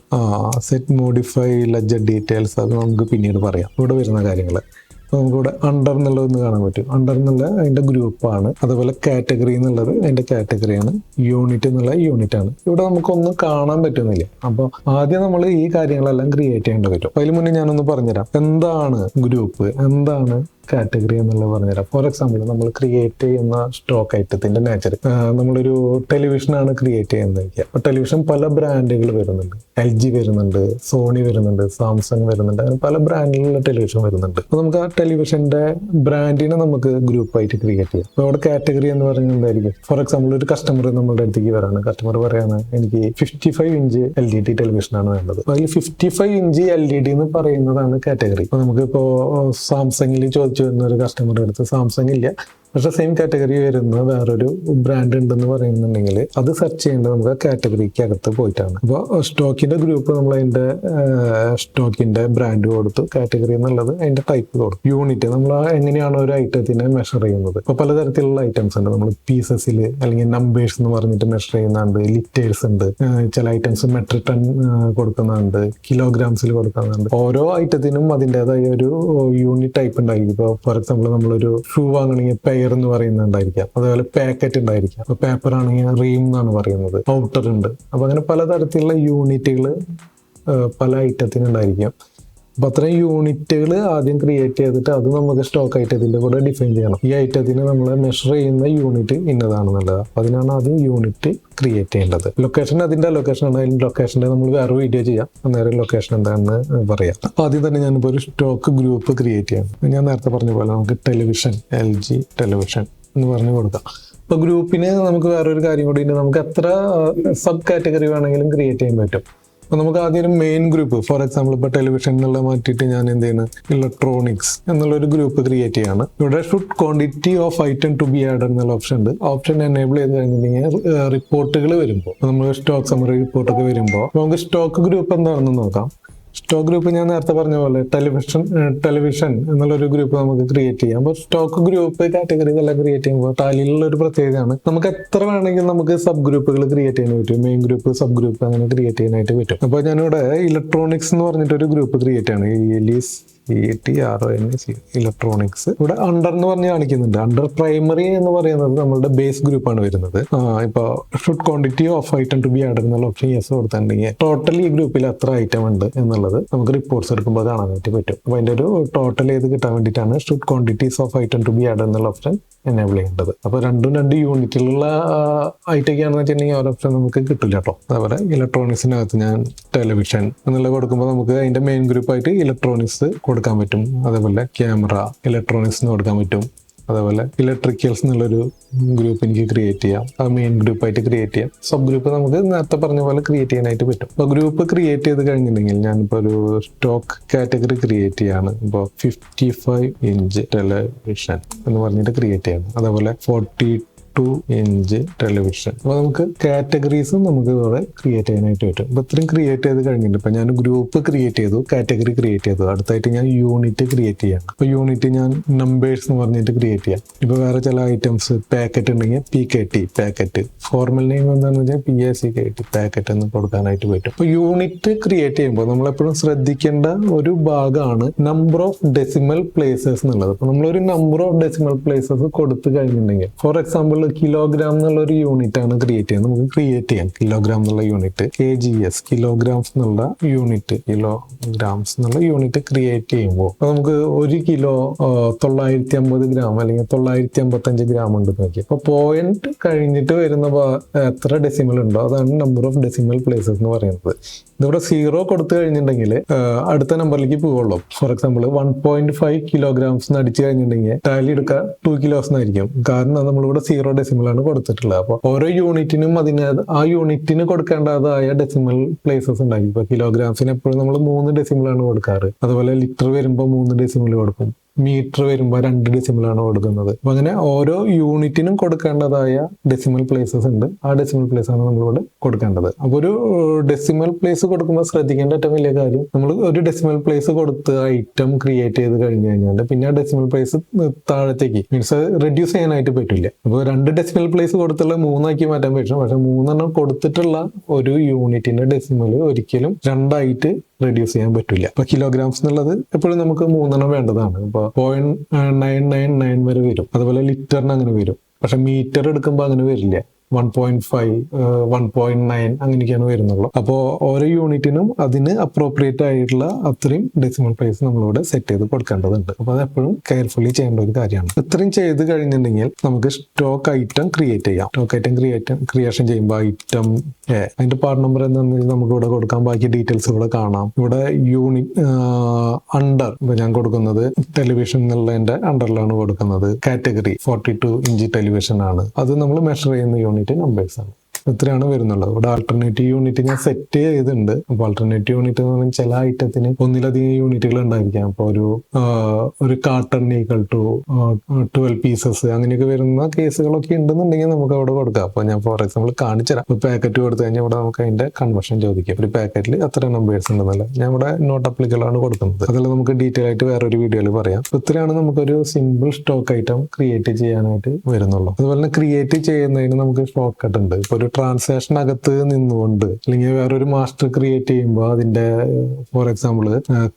സെറ്റ് മോഡിഫൈ ലെഡ്ജർ ഡീറ്റെയിൽസ് അത് നമുക്ക് പിന്നീട് പറയാം. ഇവിടെ വരുന്ന കാര്യങ്ങൾ അപ്പോൾ നമുക്കിവിടെ അണ്ടർ എന്നുള്ളതൊന്ന് കാണാൻ പറ്റും. അണ്ടർ എന്നുള്ള അതിൻ്റെ ഗ്രൂപ്പാണ്. അതുപോലെ കാറ്റഗറി എന്നുള്ളത് അതിൻ്റെ കാറ്റഗറിയാണ്. യൂണിറ്റ് എന്നുള്ള യൂണിറ്റ് ആണ്. ഇവിടെ നമുക്കൊന്നും കാണാൻ പറ്റുന്നില്ല. അപ്പോൾ ആദ്യം നമ്മൾ ഈ കാര്യങ്ങളെല്ലാം ക്രിയേറ്റ് ചെയ്യേണ്ടി വരും. അതിന് മുന്നേ ഞാനൊന്ന് പറഞ്ഞുതരാം എന്താണ് ഗ്രൂപ്പ്, എന്താണ് കാറ്റഗറി എന്നുള്ളത് പറഞ്ഞുതരാം. ഫോർ എക്സാമ്പിൾ നമ്മൾ ക്രിയേറ്റ് ചെയ്യുന്ന സ്റ്റോക്ക് ഐറ്റത്തിന്റെ നേച്ചർ, നമ്മളൊരു ടെലിവിഷനാണ് ക്രിയേറ്റ് ചെയ്യുന്നത്. അപ്പോൾ ടെലിവിഷൻ പല ബ്രാൻഡുകൾ വരുന്നുണ്ട്. LG വരുന്നുണ്ട്, സോണി വരുന്നുണ്ട്, സാംസങ് വരുന്നുണ്ട്, അങ്ങനെ പല ബ്രാൻഡിലുള്ള ടെലിവിഷൻ വരുന്നുണ്ട്. അപ്പോൾ നമുക്ക് ആ ടെലിവിഷന്റെ ബ്രാൻഡിനെ നമുക്ക് ഗ്രൂപ്പായിട്ട് ക്രിയേറ്റ് ചെയ്യാം. അപ്പോൾ അവിടെ കാറ്റഗറി എന്ന് പറയുന്നത് എന്തായിരിക്കും? ഫോർ എക്സാമ്പിൾ ഒരു കസ്റ്റമർ നമ്മുടെ അടുത്തേക്ക് വരാണ്. കസ്റ്റമർ പറയാണ് എനിക്ക് 55 ഇഞ്ച് LED ടെലിവിഷനാണ് വേണ്ടത്. അപ്പോൾ അതിൽ 55 ഇഞ്ച് LED എന്ന് പറയുന്നതാണ് കാറ്റഗറി. അപ്പോൾ നമുക്കിപ്പോൾ സാംസങ്ങിൽ വരുന്ന ഒരു കസ്റ്റമറുടെ അടുത്ത് സാംസങ് ഇല്ല, പക്ഷെ സെയിം കാറ്റഗറി വരുന്ന വേറൊരു ബ്രാൻഡ് ഉണ്ടെന്ന് പറയുന്നുണ്ടെങ്കിൽ അത് സെർച്ച് ചെയ്യേണ്ടത് നമുക്ക് ആ കാറ്റഗറിക്ക് അകത്ത് പോയിട്ടാണ്. അപ്പോൾ സ്റ്റോക്കിന്റെ ഗ്രൂപ്പ് നമ്മൾ അതിന്റെ സ്റ്റോക്കിന്റെ ബ്രാൻഡ് കൊടുത്തു, കാറ്റഗറി എന്നുള്ളത് അതിന്റെ ടൈപ്പ് കൊടുത്തു. യൂണിറ്റ് നമ്മൾ എങ്ങനെയാണ് ഒരു ഐറ്റത്തിനെ മെഷർ ചെയ്യുന്നത്. ഇപ്പോൾ പലതരത്തിലുള്ള ഐറ്റംസ് ഉണ്ട്. നമ്മൾ പീസസിൽ അല്ലെങ്കിൽ നമ്പേഴ്സ് എന്ന് പറഞ്ഞിട്ട് മെഷർ ചെയ്യുന്നുണ്ട്, ലിറ്റേഴ്സ് ഉണ്ട്, ചില ഐറ്റംസ് മെട്രിക് ടൺ കൊടുക്കുന്നുണ്ട്, കിലോഗ്രാംസിൽ കൊടുക്കുന്നുണ്ട്. ഓരോ ഐറ്റത്തിനും അതിൻ്റെതായ ഒരു യൂണിറ്റ് ടൈപ്പ് ഉണ്ടായിരിക്കും. ഇപ്പോൾ ഫോർ എക്സാമ്പിൾ നമ്മളൊരു ഷൂ വാങ്ങണമെങ്കിൽ പെയർ എന്ന് പറയുന്നുണ്ടായിരിക്കാം, അതുപോലെ പാക്കറ്റ് ഉണ്ടായിരിക്കാം. അപ്പോൾ പേപ്പർ ആണെങ്കിൽ റീം എന്നാണ് പറയുന്നത്, ഔട്ടർ ഉണ്ട്. അപ്പോൾ അങ്ങനെ പലതരത്തിലുള്ള യൂണിറ്റുകൾ പല ഐറ്റത്തിനുണ്ടായിരിക്കും. അപ്പോൾ അത്രയും യൂണിറ്റുകൾ ആദ്യം ക്രിയേറ്റ് ചെയ്തിട്ട് അത് നമുക്ക് സ്റ്റോക്ക് ഐറ്റത്തിൻ്റെ കൂടെ ഡിഫൈൻ ചെയ്യണം. ഈ ഐറ്റത്തിന് നമ്മൾ മെഷർ ചെയ്യുന്ന യൂണിറ്റ് ഇന്നതാണെന്നുള്ളത്. അപ്പോൾ അതിനാണ് ആദ്യം യൂണിറ്റ് ക്രിയേറ്റ് ചെയ്യേണ്ടത്. ലൊക്കേഷൻ അതിൻ്റെ ലൊക്കേഷനാണ്. അതിൻ്റെ ലൊക്കേഷൻ്റെ നമ്മൾ വേറെ വീഡിയോ ചെയ്യാം, അന്നേരം ലൊക്കേഷൻ എന്താണെന്ന് പറയാം. അപ്പോൾ ആദ്യം തന്നെ ഞാനിപ്പോൾ ഒരു സ്റ്റോക്ക് ഗ്രൂപ്പ് ക്രിയേറ്റ് ചെയ്യാം. ഞാൻ നേരത്തെ പറഞ്ഞ പോലെ നമുക്ക് ടെലിവിഷൻ, LG ടെലിവിഷൻ എന്ന് പറഞ്ഞ് കൊടുക്കാം. അപ്പോൾ ഗ്രൂപ്പിന് നമുക്ക് വേറൊരു കാര്യം കൂടി ഉണ്ട്. നമുക്ക് എത്ര സബ് കാറ്റഗറി വേണമെങ്കിലും ക്രിയേറ്റ് ചെയ്യാൻ പറ്റും. അപ്പോൾ നമുക്ക് ആദ്യം ഒരു മെയിൻ ഗ്രൂപ്പ്, ഫോർ എക്സാമ്പിൾ ഇപ്പോൾ ടെലിവിഷൻ എന്നുള്ള മാറ്റിയിട്ട് ഞാൻ എന്ത് ചെയ്യുന്നത് ഇലക്ട്രോണിക്സ് എന്നുള്ളൊരു ഗ്രൂപ്പ് ക്രിയേറ്റ് ചെയ്യാണ്. ഇവിടെ should quantity of item to be added എന്നുള്ള ഓപ്ഷൻ ഉണ്ട്. ഓപ്ഷൻ എനേബിൾ ചെയ്ത് കഴിഞ്ഞിട്ടുണ്ടെങ്കിൽ റിപ്പോർട്ടുകൾ വരുമ്പോൾ, നമ്മൾ സ്റ്റോക്ക് സമ്മറി റിപ്പോർട്ടൊക്കെ വരുമ്പോൾ നമുക്ക് സ്റ്റോക്ക് ഗ്രൂപ്പ് എന്താണെന്ന് നോക്കാം. സ്റ്റോക്ക് ഗ്രൂപ്പ് ഞാൻ നേരത്തെ പറഞ്ഞ പോലെ ടെലിവിഷൻ എന്നുള്ളൊരു ഗ്രൂപ്പ് നമുക്ക് ക്രിയേറ്റ് ചെയ്യാം. അപ്പോൾ സ്റ്റോക്ക് ഗ്രൂപ്പ് കാറ്റഗറികളെല്ലാം ക്രിയേറ്റ് ചെയ്യുമ്പോൾ ടാലിയിലുള്ള ഒരു പ്രത്യേകതയാണ്, നമുക്ക് എത്ര വേണമെങ്കിൽ നമുക്ക് സബ് ഗ്രൂപ്പുകൾ ക്രിയേറ്റ് ചെയ്യാൻ പറ്റും. മെയിൻ ഗ്രൂപ്പ്, സബ് ഗ്രൂപ്പ് അങ്ങനെ ക്രിയേറ്റ് ചെയ്യാനായിട്ട് പറ്റും. അപ്പോൾ ഞാനിവിടെ ഇലക്ട്രോണിക്സ് എന്ന് പറഞ്ഞിട്ടൊരു ഗ്രൂപ്പ് ക്രിയേറ്റ് ആണ്. ELECTRONICS electronics. ഇവിടെ അണ്ടർ എന്ന് പറഞ്ഞ് കാണിക്കുന്നുണ്ട്. അണ്ടർ പ്രൈമറി എന്ന് പറയുന്നത് നമ്മളുടെ ബേസ് ഗ്രൂപ്പാണ് വരുന്നത്. ഇപ്പോൾ should quantity of item to be added എന്നുള്ള ഓപ്ഷൻ യെസ് കൊടുത്തിട്ടുണ്ടെങ്കിൽ ടോട്ടൽ ഈ ഗ്രൂപ്പിൽ എത്ര ഐറ്റം ഉണ്ട് എന്നുള്ളത് നമുക്ക് റിപ്പോർട്ട്സ് എടുക്കുമ്പോൾ കാണാനായിട്ട് പറ്റും. അപ്പോൾ അതിൻ്റെ ഒരു ടോട്ടൽ ചെയ്ത് കിട്ടാൻ വേണ്ടിയിട്ടാണ് should quantities of item to be added എന്നുള്ള ഓപ്ഷൻ എനേബിൾ ചെയ്യേണ്ടത്. അപ്പോൾ രണ്ട് യൂണിറ്റിലുള്ള ഐറ്റൊക്കെയാണെന്ന് വെച്ചിട്ടുണ്ടെങ്കിൽ ഓരോ ഓപ്ഷൻ നമുക്ക് കിട്ടില്ല കേട്ടോ. അതേപോലെ ഇലക്ട്രോണിക്സിനകത്ത് ഞാൻ ടെലിവിഷൻ എന്നുള്ള കൊടുക്കുമ്പോൾ നമുക്ക് അതിൻ്റെ മെയിൻ ഗ്രൂപ്പായിട്ട് ഇലക്ട്രോണിക്സ് കൊടുക്കാൻ പറ്റും. അതേപോലെ ക്യാമറ ഇലക്ട്രോണിക്സ് എന്ന് കൊടുക്കാൻ പറ്റും. അതേപോലെ ഇലക്ട്രിക്കൽസ് എന്നുള്ളൊരു ഗ്രൂപ്പ് എനിക്ക് ക്രിയേറ്റ് ചെയ്യാം. അത് മെയിൻ ഗ്രൂപ്പായിട്ട് ക്രിയേറ്റ് ചെയ്യാം. സബ് ഗ്രൂപ്പ് നമുക്ക് നേരത്തെ പറഞ്ഞ പോലെ ക്രിയേറ്റ് ചെയ്യാനായിട്ട് പറ്റും. അപ്പോൾ ഗ്രൂപ്പ് ക്രിയേറ്റ് ചെയ്ത് കഴിഞ്ഞിട്ടുണ്ടെങ്കിൽ ഞാനിപ്പോൾ ഒരു സ്റ്റോക്ക് കാറ്റഗറി ക്രിയേറ്റ് ചെയ്യാണ്. ഇപ്പോൾ 55 ഇഞ്ച് ടെലിവിഷൻ എന്ന് പറഞ്ഞിട്ട് ക്രിയേറ്റ് ചെയ്യണം. അതേപോലെ ഇഞ്ച് ടെലിവിഷൻ. അപ്പോൾ നമുക്ക് കാറ്റഗറീസും നമുക്ക് ഇവിടെ ക്രിയേറ്റ് ചെയ്യാനായിട്ട് പറ്റും. അപ്പോൾ ഇത്രയും ക്രിയേറ്റ് ചെയ്ത് കഴിഞ്ഞിട്ട് ഇപ്പം ഞാൻ ഗ്രൂപ്പ് ക്രിയേറ്റ് ചെയ്തു, കാറ്റഗറി ക്രിയേറ്റ് ചെയ്തു. അടുത്തായിട്ട് ഞാൻ യൂണിറ്റ് ക്രിയേറ്റ് ചെയ്യാം. അപ്പോൾ യൂണിറ്റ് ഞാൻ നമ്പേഴ്സ് എന്ന് പറഞ്ഞിട്ട് ക്രിയേറ്റ് ചെയ്യാം. ഇപ്പോൾ വേറെ ചില ഐറ്റംസ് പാക്കറ്റ് ഉണ്ടെങ്കിൽ PKT പാക്കറ്റ്, ഫോർമൽ നെയിം എന്താണെന്ന് വെച്ചാൽ PACKT പാക്കറ്റ് എന്ന് കൊടുക്കാനായിട്ട് പറ്റും. അപ്പോൾ യൂണിറ്റ് ക്രിയേറ്റ് ചെയ്യുമ്പോൾ നമ്മളെപ്പോഴും ശ്രദ്ധിക്കേണ്ട ഒരു ഭാഗമാണ് നമ്പർ ഓഫ് ഡെസിമൽ പ്ലേസസ് എന്നുള്ളത്. അപ്പോൾ നമ്മളൊരു നമ്പർ ഓഫ് ഡെസിമൽ പ്ലേസസ് കൊടുത്തു കഴിഞ്ഞിട്ടുണ്ടെങ്കിൽ, ഫോർ എക്സാമ്പിൾ കിലോഗ്രാം എന്നുള്ള ഒരു യൂണിറ്റ് ആണ് ക്രിയേറ്റ് ചെയ്യുന്നത്. നമുക്ക് ക്രിയേറ്റ് ചെയ്യാം കിലോഗ്രാം എന്നുള്ള യൂണിറ്റ്, KGS കിലോഗ്രാംസ് എന്നുള്ള യൂണിറ്റ്, കിലോഗ്രാംസ് എന്നുള്ള യൂണിറ്റ് ക്രിയേറ്റ് ചെയ്യുമ്പോൾ നമുക്ക് 1 കിലോ 950 ഗ്രാം അല്ലെങ്കിൽ 955 ഗ്രാം ഉണ്ട് നോക്കി. അപ്പോൾ പോയിന്റ് കഴിഞ്ഞിട്ട് വരുന്ന എത്ര ഡെസിമൽ ഉണ്ടോ അതാണ് നമ്പർ ഓഫ് ഡെസിമൽ പ്ലേസസ് എന്ന് പറയുന്നത്. ഇതിവിടെ 0 കൊടുത്തു കഴിഞ്ഞിട്ടുണ്ടെങ്കിൽ അടുത്ത നമ്പറിലേക്ക് പോവുള്ളൂ. ഫോർ എക്സാമ്പിൾ 1.5 കിലോഗ്രാംസ് അടിച്ചു കഴിഞ്ഞിട്ടുണ്ടെങ്കിൽ ടാലി എടുക്കുക 2 കിലോസ് എന്നായിരിക്കും. കാരണം നമ്മളിവിടെ 0 ഡെസിമലാണ് കൊടുത്തിട്ടുള്ളത്. അപ്പോൾ ഓരോ യൂണിറ്റിനും ആ യൂണിറ്റിന് കൊടുക്കേണ്ടതായ ഡെസിമൽ പ്ലേസസ് ഉണ്ടാക്കി. ഇപ്പൊ കിലോഗ്രാംസിന് എപ്പോഴും നമ്മൾ 3 ഡെസിമലാണ് കൊടുക്കാറ്. അതുപോലെ ലിറ്റർ വരുമ്പോൾ 3 ഡെസിമൽ കൊടുക്കും. മീറ്റർ വരുമ്പോൾ 2 ഡെസിമലാണ് കൊടുക്കുന്നത്. അപ്പൊ അങ്ങനെ ഓരോ യൂണിറ്റിനും കൊടുക്കേണ്ടതായ ഡെസിമൽ പ്ലേസസ് ഉണ്ട്. ആ ഡെസിമൽ പ്ലേസ് ആണ് നമ്മളിവിടെ കൊടുക്കേണ്ടത്. അപ്പോൾ ഒരു ഡെസിമൽ പ്ലേസ് കൊടുക്കുമ്പോൾ ശ്രദ്ധിക്കേണ്ട ഏറ്റവും വലിയ കാര്യം, നമ്മൾ ഒരു ഡെസിമൽ പ്ലേസ് കൊടുത്ത് ഐറ്റം ക്രിയേറ്റ് ചെയ്ത് കഴിഞ്ഞു കഴിഞ്ഞാൽ പിന്നെ ആ ഡെസിമൽ പ്ലേസ് താഴത്തേക്ക് മീൻസ് റെഡ്യൂസ് ചെയ്യാനായിട്ട് പറ്റില്ല. അപ്പോൾ 2 ഡെസിമൽ പ്ലേസ് കൊടുത്തുള്ള 3 ആക്കി മാറ്റാൻ പറ്റും. പക്ഷെ 3 കൊടുത്തിട്ടുള്ള ഒരു യൂണിറ്റിന്റെ ഡെസിമൽ ഒരിക്കലും 2 റെഡ്യൂസ് ചെയ്യാൻ പറ്റില്ല. ഇപ്പൊ കിലോഗ്രാംസ് എന്നുള്ളത് എപ്പോഴും നമുക്ക് 3 വേണ്ടതാണ്. ഇപ്പൊ 0.999 വരെ വരും. അതുപോലെ ലിറ്ററിന് അങ്ങനെ വരും. പക്ഷെ മീറ്റർ എടുക്കുമ്പോൾ അങ്ങനെ വരില്ല. 1.5 1.9 അങ്ങനെയൊക്കെയാണ് വരുന്നുള്ളൂ. അപ്പോൾ ഓരോ യൂണിറ്റിനും അതിന് അപ്രോപ്രിയേറ്റ് ആയിട്ടുള്ള അത്രയും ഡെസിമൽ പ്ലേസ് നമ്മളിവിടെ സെറ്റ് ചെയ്ത് കൊടുക്കേണ്ടതുണ്ട്. അപ്പോൾ അത് എപ്പോഴും കെയർഫുള്ളി ചെയ്യേണ്ട ഒരു കാര്യമാണ്. ഇത്രയും ചെയ്ത് കഴിഞ്ഞിട്ടുണ്ടെങ്കിൽ നമുക്ക് സ്റ്റോക്ക് ഐറ്റം ക്രിയേറ്റ് ചെയ്യാം. സ്റ്റോക്ക് ഐറ്റം ക്രിയേഷൻ ചെയ്യുമ്പോൾ ഐറ്റം അതിന്റെ പാർട്ട് നമ്പർ എന്താണെന്ന് വെച്ചാൽ നമുക്ക് ഇവിടെ കൊടുക്കാം. ബാക്കി ഡീറ്റെയിൽസ് ഇവിടെ കാണാം. ഇവിടെ അണ്ടർ ഇപ്പൊ ഞാൻ കൊടുക്കുന്നത് ടെലിവിഷൻ എന്നുള്ളതിന്റെ അണ്ടറിലാണ് കൊടുക്കുന്നത്. കാറ്റഗറി 42 ഇഞ്ച് ടെലിവിഷൻ ആണ്. അത് നമ്മൾ മെഷർ ചെയ്യുന്ന യൂണിറ്റ് നമ്പേഴ്സ് ആണ്. ഇത്രയാണ് വരുന്നുള്ളത്. ഇവിടെ ആൾട്ടർനേറ്റീവ് യൂണിറ്റ് ഞാൻ സെറ്റ് ചെയ്തിട്ടുണ്ട്. അപ്പൊ ആൾട്ടർനേറ്റീവ് യൂണിറ്റ് എന്ന് പറഞ്ഞാൽ ചില ഐറ്റത്തിന് ഒന്നിലധികം യൂണിറ്റുകൾ ഉണ്ടായിരിക്കാം. അപ്പൊ ഒരു കാർട്ടൺ ഈക്വൽ ടു 12 പീസസ് അങ്ങനെയൊക്കെ വരുന്ന കേസുകളൊക്കെ ഉണ്ടെന്നുണ്ടെങ്കിൽ നമുക്ക് അവിടെ കൊടുക്കാം. അപ്പൊ ഞാൻ ഫോർ എക്സാമ്പിൾ കാണിച്ചുതരാം. ഒരു പാക്കറ്റ് കൊടുത്തു കഴിഞ്ഞാൽ ഇവിടെ നമുക്ക് അതിന്റെ കൺവേർഷൻ ചോദിക്കാം. ഒരു പാക്കറ്റിൽ എത്ര നമ്പേഴ്സ് ഉണ്ടെന്നല്ല ഞാൻ ഇവിടെ നോട്ട് അപ്ലിക്കബിൾ ആണ് കൊടുക്കുന്നത്. അതെല്ലാം നമുക്ക് ഡീറ്റെയിൽ ആയിട്ട് വേറൊരു വീഡിയോയിൽ പറയാം. ഇത്രയാണ് നമുക്കൊരു സിമ്പിൾ സ്റ്റോക്ക് ഐറ്റം ക്രിയേറ്റ് ചെയ്യാനായിട്ട് വരുന്നുള്ളൂ. അതുപോലെ തന്നെ ക്രിയേറ്റ് ചെയ്യുന്നതിന് നമുക്ക് ഷോർട്ട് കട്ട് ഉണ്ട്. ഇപ്പൊ ഒരു ട്രാൻസാക്ഷൻ അകത്ത് നിന്നുകൊണ്ട് അല്ലെങ്കിൽ വേറൊരു മാസ്റ്റർ ക്രിയേറ്റ് ചെയ്യുമ്പോൾ അതിന്റെ for example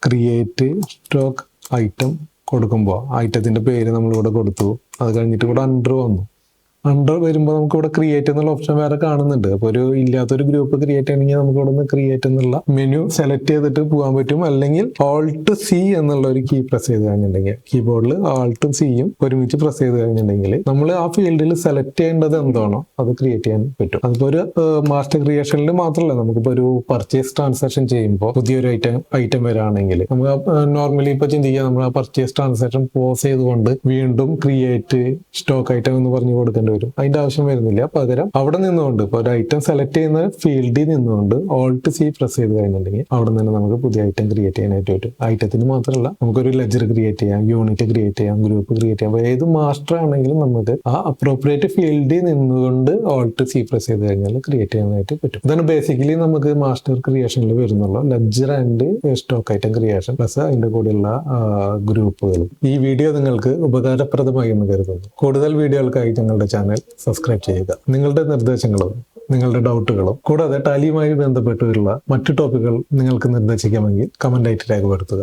create stock item കൊടുക്കുമ്പോൾ ഐറ്റത്തിന്റെ പേര് നമ്മളിവിടെ കൊടുത്തു. അത് കഴിഞ്ഞിട്ട് ഇവിടെ അണ്ടർ വന്നു. അണ്ടർ വരുമ്പോൾ നമുക്ക് ഇവിടെ ക്രിയേറ്റ് എന്നുള്ള ഓപ്ഷൻ വേറെ കാണുന്നുണ്ട്. അപ്പോൾ ഒരു ഇല്ലാത്തൊരു ഗ്രൂപ്പ് ക്രിയേറ്റ് ചെയ്യണമെങ്കിൽ നമുക്ക് ഇവിടെ നിന്ന് ക്രിയേറ്റ് എന്നുള്ള മെനു സെലക്ട് ചെയ്തിട്ട് പോകാൻ പറ്റും. അല്ലെങ്കിൽ Alt+C എന്നുള്ള ഒരു കീ പ്രസ് ചെയ്ത് കഴിഞ്ഞിട്ടുണ്ടെങ്കിൽ കീബോർഡിൽ Alt+Cയും ഒരുമിച്ച് പ്രസ് ചെയ്ത് കഴിഞ്ഞിട്ടുണ്ടെങ്കിൽ നമ്മൾ ആ ഫീൽഡിൽ സെലക്ട് ചെയ്യേണ്ടത് എന്താണോ അത് ക്രിയേറ്റ് ചെയ്യാൻ പറ്റും. അതിപ്പോൾ ഒരു മാസ്റ്റർ ക്രിയേഷനിൽ മാത്രമല്ല, നമുക്കിപ്പോൾ ഒരു പർച്ചേസ് ട്രാൻസാക്ഷൻ ചെയ്യുമ്പോൾ പുതിയൊരു ഐറ്റം വരാണെങ്കിൽ നമുക്ക് നോർമലി ഇപ്പോൾ ചിന്തിക്കുക നമ്മൾ ആ പർച്ചേസ് ട്രാൻസാക്ഷൻ പോസ് ചെയ്തുകൊണ്ട് വീണ്ടും ക്രിയേറ്റ് സ്റ്റോക്ക് ഐറ്റം എന്ന് പറഞ്ഞു കൊടുക്കേണ്ടി വരും. അതിന്റെ ആവശ്യം വരുന്നില്ല. പകരം അവിടെ നിന്നുകൊണ്ട് ഇപ്പോൾ ഒരു ഐറ്റം സെലക്ട് ചെയ്യുന്ന ഫീൽഡിൽ നിന്നുകൊണ്ട് Alt+C പ്രസ് ചെയ്ത് കഴിഞ്ഞിട്ടുണ്ടെങ്കിൽ അവിടെ നിന്ന് നമുക്ക് പുതിയ ഐറ്റം ക്രിയേറ്റ് ചെയ്യാനായിട്ട് പറ്റും. ഐറ്റത്തിന് മാത്രമല്ല, നമുക്കൊരു ലെജർ ക്രിയേറ്റ് ചെയ്യാം, യൂണിറ്റ് ക്രിയേറ്റ് ചെയ്യാം, ഗ്രൂപ്പ് ക്രിയേറ്റ് ചെയ്യാം. അപ്പോൾ ഏത് മാസ്റ്റർ ആണെങ്കിലും നമുക്ക് ആ അപ്രോപ്രിയേറ്റ് ഫീൽഡിൽ നിന്നുകൊണ്ട് Alt+C പ്രസ് ചെയ്ത് കഴിഞ്ഞാൽ ക്രിയേറ്റ് ചെയ്യാനായിട്ട് പറ്റും. ഇതാണ് ബേസിക്കലി നമുക്ക് മാസ്റ്റർ ക്രിയേഷനിൽ വരുന്നുള്ളൂ. Ledger and stock item creation plus അതിന്റെ കൂടെയുള്ള ഗ്രൂപ്പുകൾ. ഈ വീഡിയോ നിങ്ങൾക്ക് ഉപകാരപ്രദമായി എന്ന് കരുതുന്നു. കൂടുതൽ വീഡിയോകൾക്കായി ഞങ്ങളുടെ ചാനൽ സബ്സ്ക്രൈബ് ചെയ്യുക. നിങ്ങളുടെ നിർദ്ദേശങ്ങളും നിങ്ങളുടെ ഡൗട്ടുകളും കൂടാതെ ടാലിയുമായി ബന്ധപ്പെട്ടുള്ള മറ്റു ടോപ്പിക്കുകൾ നിങ്ങൾക്ക് നിർദ്ദേശിക്കാമെങ്കിൽ കമന്റ് ആയിട്ട് രേഖപ്പെടുത്തുക.